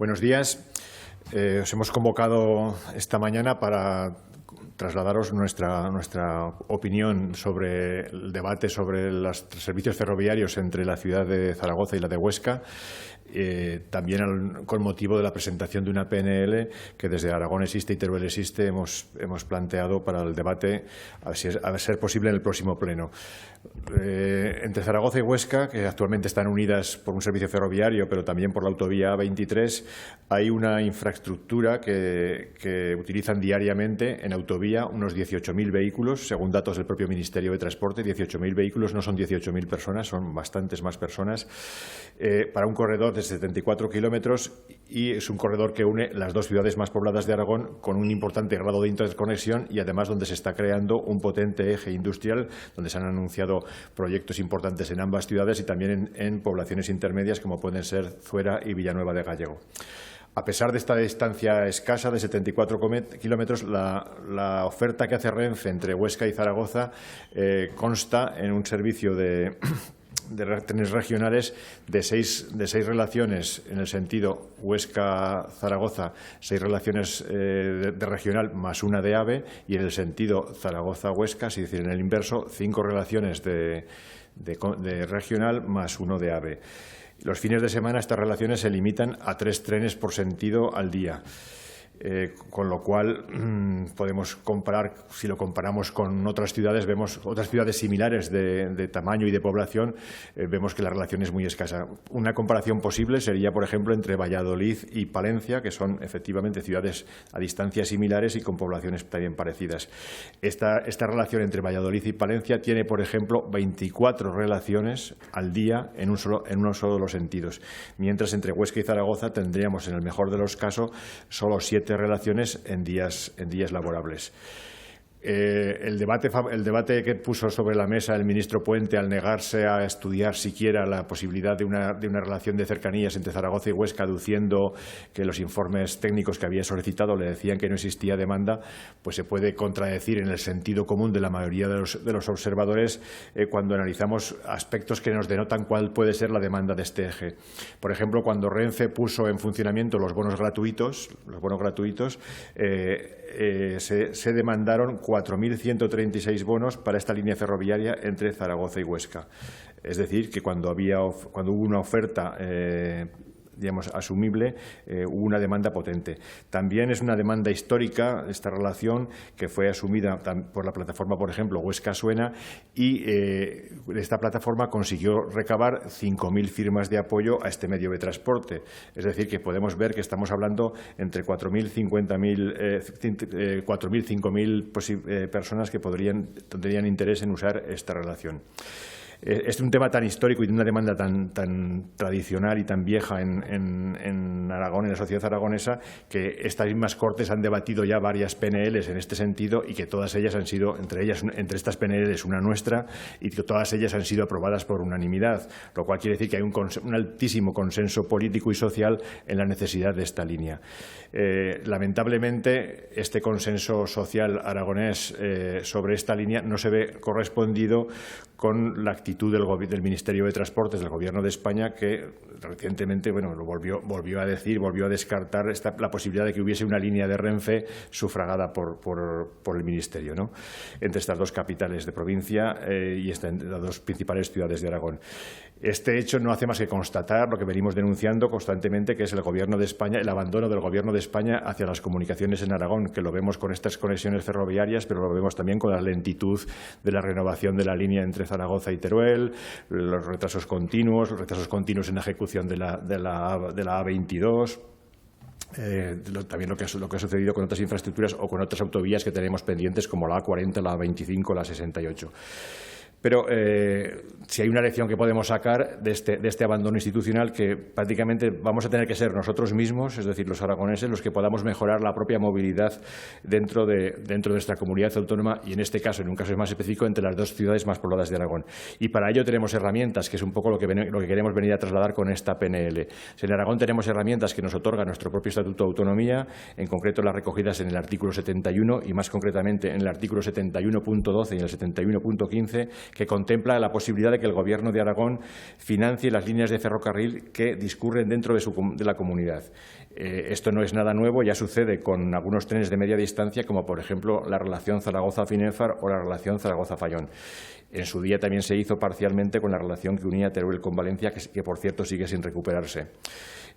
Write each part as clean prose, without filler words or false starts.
Buenos días. Os hemos convocado esta mañana para trasladaros nuestra opinión sobre el debate sobre los servicios ferroviarios entre la ciudad de Zaragoza y la de Huesca. También con motivo de la presentación de una PNL que desde Aragón Existe y Teruel Existe hemos planteado para el debate, a ser posible, en el próximo pleno. Entre Zaragoza y Huesca, que actualmente están unidas por un servicio ferroviario, pero también por la autovía A23, hay una infraestructura que utilizan diariamente en autovía unos 18.000 vehículos, según datos del propio Ministerio de Transporte. 18.000 vehículos, no son 18.000 personas, son bastantes más personas, para un corredor de 74 kilómetros, y es un corredor que une las dos ciudades más pobladas de Aragón con un importante grado de interconexión y además donde se está creando un potente eje industrial, donde se han anunciado proyectos importantes en ambas ciudades y también en poblaciones intermedias como pueden ser Zuera y Villanueva de Gállego. A pesar de esta distancia escasa de 74 kilómetros, la oferta que hace Renfe entre Huesca y Zaragoza consta en un servicio de trenes regionales de seis relaciones en el sentido Huesca-Zaragoza, 6 relaciones de regional más una de AVE, y en el sentido Zaragoza-Huesca, es decir, en el inverso, 5 relaciones de regional más 1 de AVE. Los fines de semana estas relaciones se limitan a 3 trenes por sentido al día. Con lo cual podemos comparar, si lo comparamos con otras ciudades, vemos otras ciudades similares de tamaño y de población, vemos que la relación es muy escasa. Una comparación posible sería, por ejemplo, entre Valladolid y Palencia, que son efectivamente ciudades a distancias similares y con poblaciones también parecidas. Esta relación entre Valladolid y Palencia tiene, por ejemplo, 24 relaciones al día en uno solo de los sentidos, mientras entre Huesca y Zaragoza tendríamos, en el mejor de los casos, solo 7 relaciones en días laborables. El debate que puso sobre la mesa el ministro Puente al negarse a estudiar siquiera la posibilidad de una relación de cercanías entre Zaragoza y Huesca, aduciendo que los informes técnicos que había solicitado le decían que no existía demanda, pues se puede contradecir en el sentido común de la mayoría de los observadores cuando analizamos aspectos que nos denotan cuál puede ser la demanda de este eje. Por ejemplo, cuando Renfe puso en funcionamiento los bonos gratuitos, se demandaron 4.136 bonos para esta línea ferroviaria entre Zaragoza y Huesca. Es decir, que cuando hubo una oferta asumible, hubo una demanda potente. También es una demanda histórica esta relación que fue asumida por la plataforma, por ejemplo, Huesca-Suena, y esta plataforma consiguió recabar 5.000 firmas de apoyo a este medio de transporte. Es decir, que podemos ver que estamos hablando entre 4.000 y 5.000 personas que tendrían interés en usar esta relación. Es un tema tan histórico y de una demanda tan tradicional y tan vieja en Aragón, en la sociedad aragonesa, que estas mismas Cortes han debatido ya varias PNLs en este sentido y que todas ellas han sido, entre estas PNLs una nuestra, y que todas ellas han sido aprobadas por unanimidad, lo cual quiere decir que hay un altísimo consenso político y social en la necesidad de esta línea. Lamentablemente, este consenso social aragonés sobre esta línea no se ve correspondido con la actitud del Ministerio de Transportes del Gobierno de España, que recientemente lo volvió a decir, volvió a descartar la posibilidad de que hubiese una línea de Renfe sufragada por el Ministerio, ¿no?, entre estas dos capitales de provincia y las dos principales ciudades de Aragón. Este hecho no hace más que constatar lo que venimos denunciando constantemente, que es el Gobierno de España, el abandono del Gobierno de España hacia las comunicaciones en Aragón, que lo vemos con estas conexiones ferroviarias, pero lo vemos también con la lentitud de la renovación de la línea entre Zaragoza y Teruel, los retrasos continuos en la ejecución de la A22. También lo que ha sucedido con otras infraestructuras o con otras autovías que tenemos pendientes, como la A40, la A25, la 68. Pero si hay una lección que podemos sacar de este abandono institucional, que prácticamente vamos a tener que ser nosotros mismos, es decir, los aragoneses, los que podamos mejorar la propia movilidad dentro de nuestra comunidad autónoma y, en este caso, en un caso más específico, entre las dos ciudades más pobladas de Aragón. Y para ello tenemos herramientas, que es un poco lo que queremos venir a trasladar con esta PNL. En Aragón tenemos herramientas que nos otorga nuestro propio Estatuto de Autonomía, en concreto las recogidas en el artículo 71 y, más concretamente, en el artículo 71.12 y en el 71.15, que contempla la posibilidad de que el Gobierno de Aragón financie las líneas de ferrocarril que discurren dentro de la comunidad. Esto no es nada nuevo, ya sucede con algunos trenes de media distancia, como por ejemplo la relación Zaragoza-Finéfar o la relación Zaragoza-Fallón. En su día también se hizo parcialmente con la relación que unía Teruel con Valencia, que por cierto sigue sin recuperarse.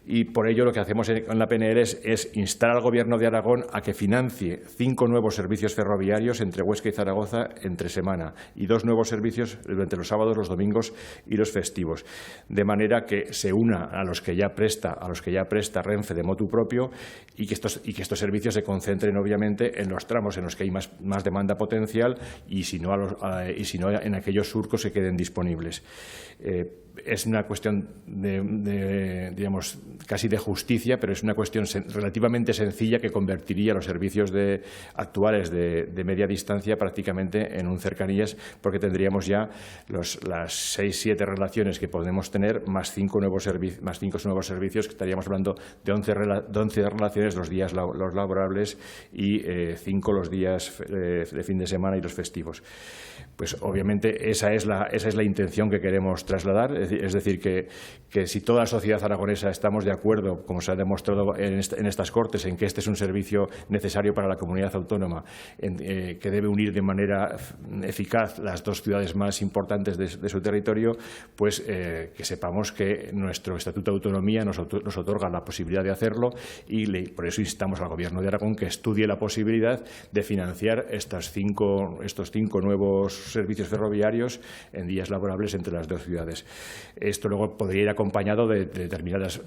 Y por ello lo que hacemos en la PNR es instar al Gobierno de Aragón a que financie 5 nuevos servicios ferroviarios entre Huesca y Zaragoza entre semana y 2 nuevos servicios durante los sábados, los domingos y los festivos, de manera que se una a los que ya presta Renfe de motu propio y que estos servicios se concentren obviamente en los tramos en los que hay más demanda potencial y si no en aquellos surcos que queden disponibles. Es una cuestión digamos, casi de justicia, pero es una cuestión relativamente sencilla que convertiría los servicios actuales de media distancia prácticamente en un cercanías, porque tendríamos ya las 6-7 relaciones que podemos tener más 5 nuevos servicios, que estaríamos hablando de 11 relaciones los días los laborables y 5 los días de fin de semana y los festivos. Pues obviamente esa es la intención que queremos trasladar, es decir, que si toda la sociedad aragonesa estamos de acuerdo, como se ha demostrado en estas Cortes, en que este es un servicio necesario para la comunidad autónoma, que debe unir de manera eficaz las 2 ciudades más importantes de su territorio, pues que sepamos que nuestro Estatuto de Autonomía nos otorga la posibilidad de hacerlo y por eso instamos al Gobierno de Aragón que estudie la posibilidad de financiar estos 5 nuevos servicios ferroviarios en días laborables entre las 2 ciudades. Esto luego podría ir acompañado de determinadas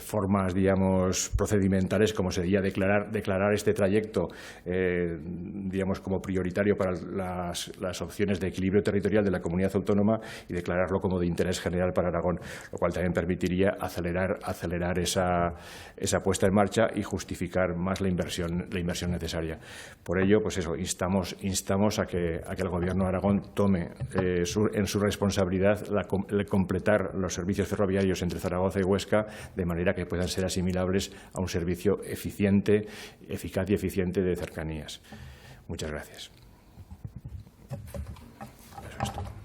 formas, digamos, procedimentales, como sería declarar este trayecto, digamos, como prioritario para las opciones de equilibrio territorial de la comunidad autónoma y declararlo como de interés general para Aragón, lo cual también permitiría acelerar esa puesta en marcha y justificar más la inversión necesaria. Por ello, pues eso, instamos a que el Gobierno de Aragón tome en su responsabilidad el completar los servicios ferroviarios entre Zaragoza y Huesca de manera que puedan ser asimilables a un servicio eficaz y eficiente de cercanías. Muchas gracias. Eso es todo.